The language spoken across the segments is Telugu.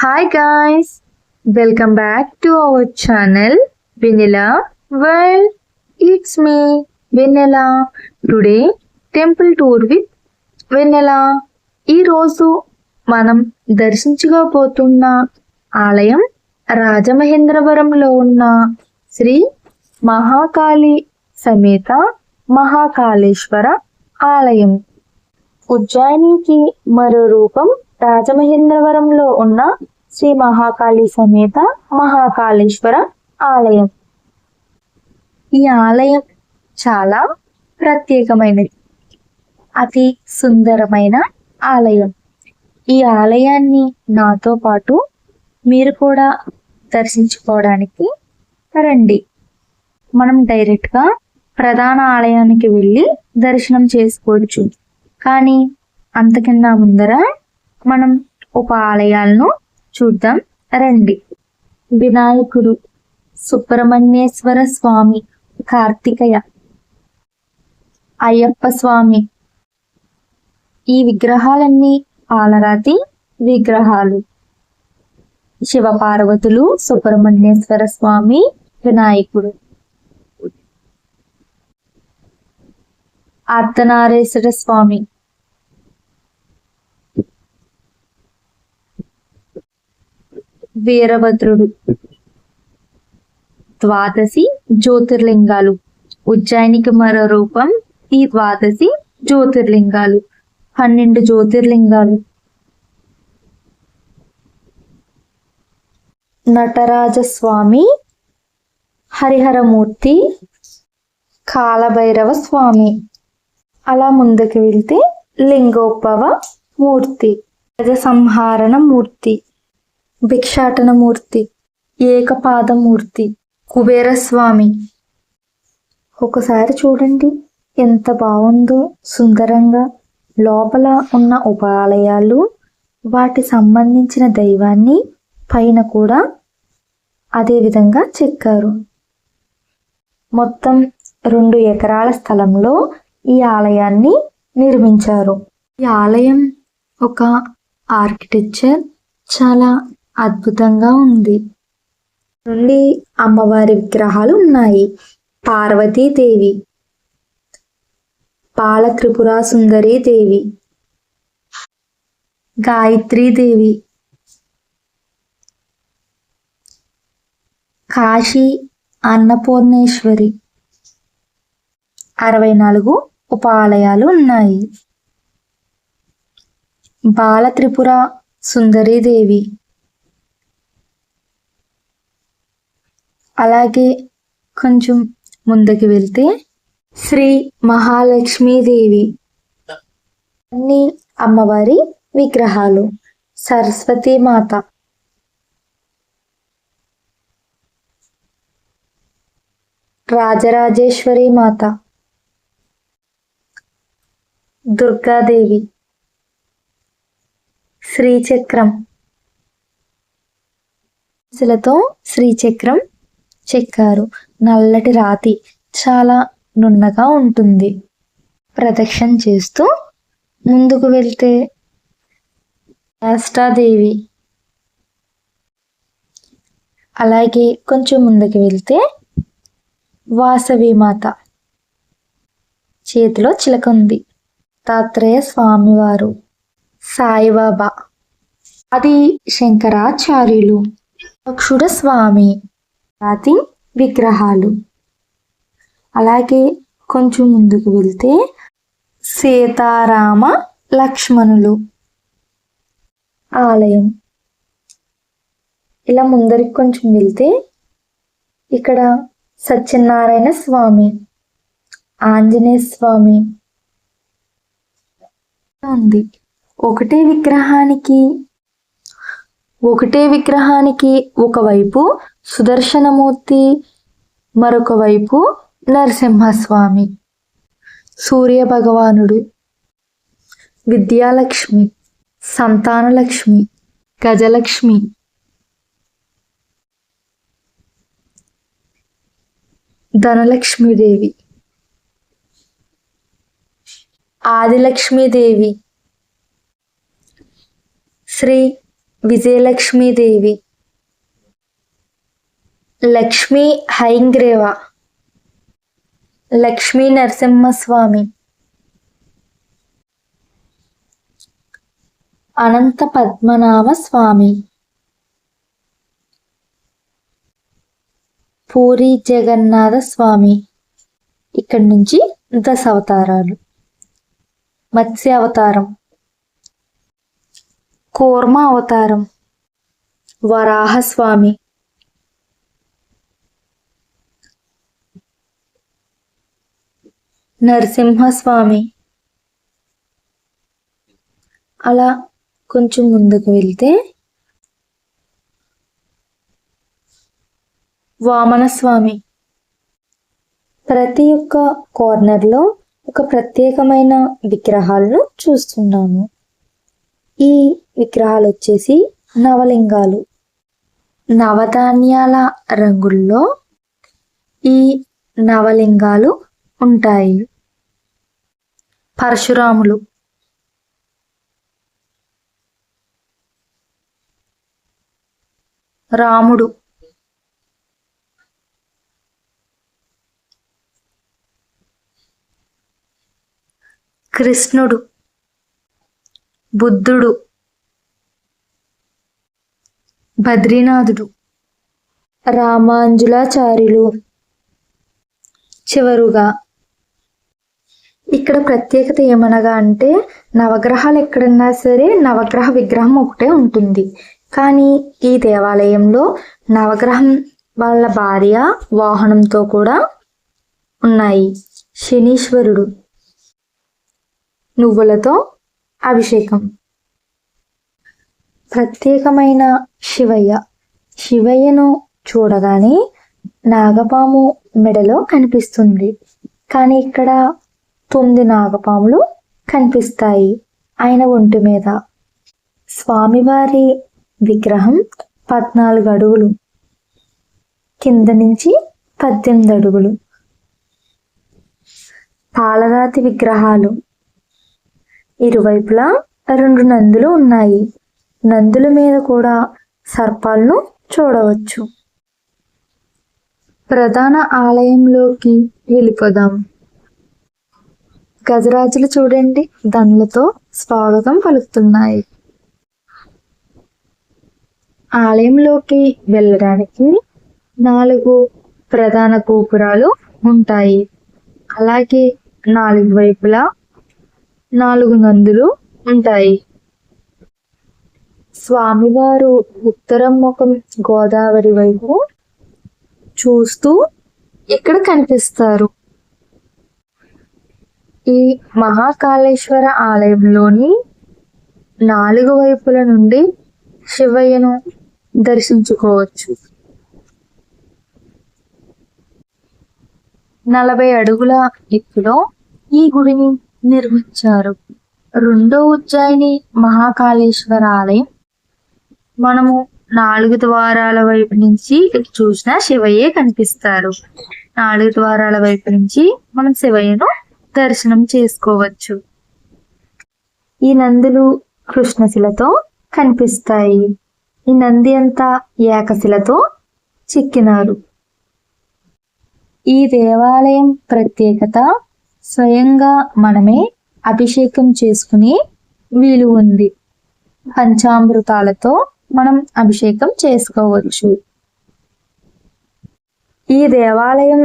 Hi guys, welcome back to our channel Vanilla World. It's me Vanilla. Today temple tour with Vanilla. ఈ రోజు మనం దర్శించుకోబోతున్న ఆలయం రాజమహేంద్రవరంలో ఉన్న శ్రీ మహాకాళి సమేత మహాకాళేశ్వర ఆలయం. ఉజ్జయినికి మరో రూపం రాజమహేంద్రవరంలో ఉన్న శ్రీ మహాకాళి సమేత మహాకాళేశ్వర ఆలయం. ఈ ఆలయం చాలా ప్రత్యేకమైనది, అతి సుందరమైన ఆలయం. ఈ ఆలయాన్ని నాతో పాటు మీరు కూడా దర్శించుకోవడానికి రండి. మనం డైరెక్ట్గా ప్రధాన ఆలయానికి వెళ్ళి దర్శనం చేసుకోవచ్చు, కానీ అంతకన్నా ముందర మనం ఉప ఆలయాలను చూద్దాం రండి. వినాయకుడు, సుబ్రహ్మణ్యేశ్వర స్వామి, కార్తికేయ, అయ్యప్ప స్వామి. ఈ విగ్రహాలన్నీ పాలరాతి విగ్రహాలు. శివపార్వతులు, సుబ్రహ్మణ్యేశ్వర స్వామి, వినాయకుడు. అర్ధనారీశ్వర స్వామి, వీరభద్రుడు. ద్వాదశి జ్యోతిర్లింగాలు. ఉజ్జయినికి మరో రూపం ఈ ద్వాదశి జ్యోతిర్లింగాలు, 12 జ్యోతిర్లింగాలు. నటరాజస్వామి, హరిహరమూర్తి, కాలభైరవ స్వామి. అలా ముందుకు వెళ్తే లింగోద్భవ మూర్తి, గజ సంహారణ మూర్తి, భిక్షాటన మూర్తి, ఏకపాదమూర్తి, కుబేరస్వామి. ఒకసారి చూడండి ఎంత బాగుందో, సుందరంగా. లోపల ఉన్న ఉపాలయాలు, వాటి సంబంధించిన దైవాన్ని పైన కూడా అదే విధంగా చెక్కారు. మొత్తం 2 ఎకరాల స్థలంలో ఈ ఆలయాన్ని నిర్మించారు. ఈ ఆలయం ఒక ఆర్కిటెక్చర్ చాలా అద్భుతంగా ఉంది. నుండి అమ్మవారి విగ్రహాలు ఉన్నాయి. పార్వతీదేవి, బాలత్రిపుర సుందరీ దేవి, గాయత్రీదేవి, కాశీ అన్నపూర్ణేశ్వరి. 64 ఉపాలయాలు ఉన్నాయి. బాలత్రిపుర సుందరీదేవి, అలాగే కొంచెం ముందుకు వెళ్తే శ్రీ మహాలక్ష్మీదేవి. అన్ని అమ్మవారి విగ్రహాలు. సరస్వతీ మాత, రాజరాజేశ్వరి మాత, దుర్గాదేవి, శ్రీచక్రం. శిలతో శ్రీచక్రం చెక్కారు. నల్లటి రాతి, చాలా నున్నగా ఉంటుంది. ప్రదక్షిణ చేస్తూ ముందుకు వెళ్తే శాస్త్రాదేవి, అలాగే కొంచెం ముందుకు వెళ్తే వాసవి మాత. చేతిలో చిలక ఉంది. దత్తాత్రేయ స్వామివారు, సాయిబాబా, ఆది శంకరాచార్యులు, అక్షుడ స్వామి. రాతి విగ్రహాలు. అలాగే కొంచెం ముందుకు వెళ్తే సీతారామ లక్ష్మణులు ఆలయం. ఇలా ముందరికి కొంచెం వెళ్తే ఇక్కడ సత్యనారాయణ స్వామి, ఆంజనేయ స్వామి ఉంది. ఒకటే విగ్రహానికి ఒకవైపు సుదర్శనమూర్తి, మరొక వైపు నరసింహస్వామి. సూర్య భగవానుడు, విద్యాలక్ష్మి, సంతానలక్ష్మి, గజలక్ష్మి, ధనలక్ష్మీదేవి, ఆదిలక్ష్మీదేవి, శ్రీ విజయలక్ష్మీదేవి, లక్ష్మీ హైంగ్రేవ, లక్ష్మీ నరసింహస్వామి, అనంత పద్మనాభ స్వామి, పూరి జగన్నాథ స్వామి. ఇక్కడి నుంచి దశావతారాలు. మత్స్య అవతారం, కూర్మ అవతారం, వరాహస్వామి, నరసింహస్వామి. అలా కొంచెం ముందుకు వెళ్తే వామనస్వామి. ప్రతి ఒక్క కార్నర్లో ఒక ప్రత్యేకమైన విగ్రహాలను చూస్తున్నాము. ఈ విగ్రహాలు వచ్చేసి నవలింగాలు. నవధాన్యాల రంగుల్లో ఈ నవలింగాలు ఉంటాయి. పరశురాములు, రాముడు, కృష్ణుడు, బుద్ధుడు, బద్రీనాథుడు, రామాంజులాచార్యులు. చివరుగా ఇక్కడ ప్రత్యేకత ఏమనగా అంటే నవగ్రహాలు ఎక్కడన్నా సరే నవగ్రహ విగ్రహం ఒకటే ఉంటుంది. కానీ ఈ దేవాలయంలో నవగ్రహం వాళ్ళ భార్య వాహనంతో కూడా ఉన్నాయి. శనీశ్వరుడు, నువ్వులతో అభిషేకం. ప్రత్యేకమైన శివయ్య. శివయ్యను చూడగానే నాగపాము మెడలో కనిపిస్తుంది. కానీ ఇక్కడ 9 నాగపాములు కనిపిస్తాయి ఆయన ఒంటి మీద. స్వామివారి విగ్రహం 14 అడుగులు, కింద నుంచి 18 అడుగులు. పాలరాతి విగ్రహాలు. ఇరువైపులా 2 నందులు ఉన్నాయి. నందుల మీద కూడా సర్పాలను చూడవచ్చు. ప్రధాన ఆలయంలోకి వెళ్ళిపోదాం. గజరాజులు చూడండి, దండలతో స్వాగతం పలుకుతున్నాయి. ఆలయంలోకి వెళ్ళడానికి 4 ప్రధాన గోపురాలు ఉంటాయి. అలాగే 4 వైపులా 4 నందులు ఉంటాయి. స్వామివారు ఉత్తరం ముఖం గోదావరి వైపు చూస్తూ ఇక్కడ కనిపిస్తారు. ఈ మహాకాళేశ్వర ఆలయంలోని 4 వైపుల నుండి శివయ్యను దర్శించుకోవచ్చు. 40 అడుగుల ఎత్తులో ఈ గుడిని నిర్మించారు. 2వ ఉజ్జయిని మహాకాళేశ్వర ఆలయం. మనము 4 ద్వారాల వైపు నుంచి చూసినా శివయ్యే కనిపిస్తారు. 4 ద్వారాల వైపు నుంచి మనం శివయ్యను దర్శనం చేసుకోవచ్చు. ఈ నందులు కృష్ణశిలతో కనిపిస్తాయి. ఈ నంది అంతా ఏకశిలతో చెక్కినారు. ఈ దేవాలయం ప్రత్యేకత స్వయంగా మనమే అభిషేకం చేసుకుని వీలు ఉంది. పంచామృతాలతో మనం అభిషేకం చేసుకోవచ్చు. ఈ దేవాలయం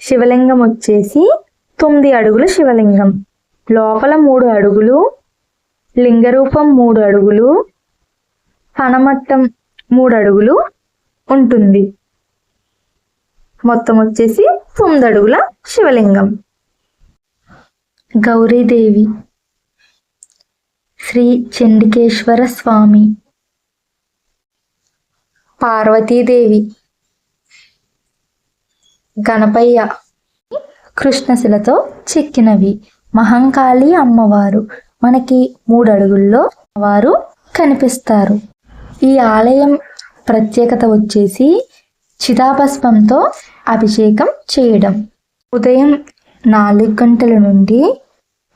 శివలింగం వచ్చేసి 9 అడుగుల శివలింగం. లోపల 3 అడుగులు, లింగరూపం 3 అడుగులు, పనమట్టం 3 అడుగులు ఉంటుంది. మొత్తం వచ్చేసి 9 అడుగుల శివలింగం. గౌరీదేవి, శ్రీ చండికేశ్వర స్వామి, పార్వతీదేవి, గణపయ్య కృష్ణశిలతో చెక్కినవి. మహంకాళి అమ్మవారు మనకి 3 అడుగుల్లో వారు కనిపిస్తారు. ఈ ఆలయం ప్రత్యేకత వచ్చేసి చిదాభస్మంతో అభిషేకం చేయడం. ఉదయం 4 గంటల నుండి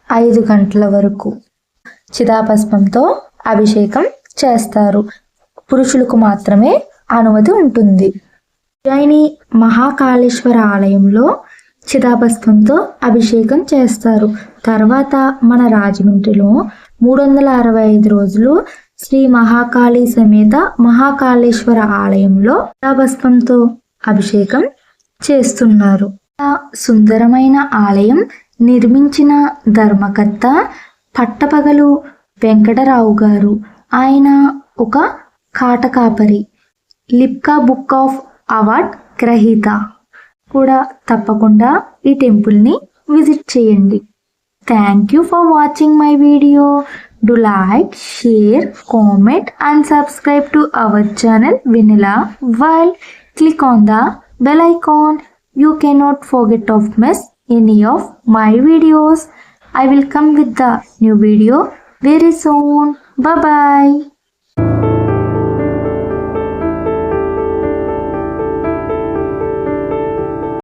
5 గంటల వరకు చిదాభస్మంతో అభిషేకం చేస్తారు. పురుషులకు మాత్రమే అనుమతి ఉంటుంది. ఉజ్జయిని మహాకాళేశ్వర ఆలయంలో చితాభస్మంతో అభిషేకం చేస్తారు. తర్వాత మన రాజమండ్రిలో 365 రోజులు శ్రీ మహాకాళి సమేత మహాకాళేశ్వర ఆలయంలో చితాభస్మంతో అభిషేకం చేస్తున్నారు. సుందరమైన ఆలయం నిర్మించిన ధర్మకర్త పట్టపగలు వెంకటరావు గారు. ఆయన ఒక కాటకాపరి, లిప్కా బుక్ ఆఫ్ అవార్డ్ గ్రహీత కూడా. తప్పకుండా ఈ టెంపుల్ని విజిట్ చేయండి. Thank you for watching my video. Do like, share, comment and subscribe to our channel Vanilla while click on the bell icon. You cannot forget of miss any of my videos. I will come with the new video very soon. Bye bye.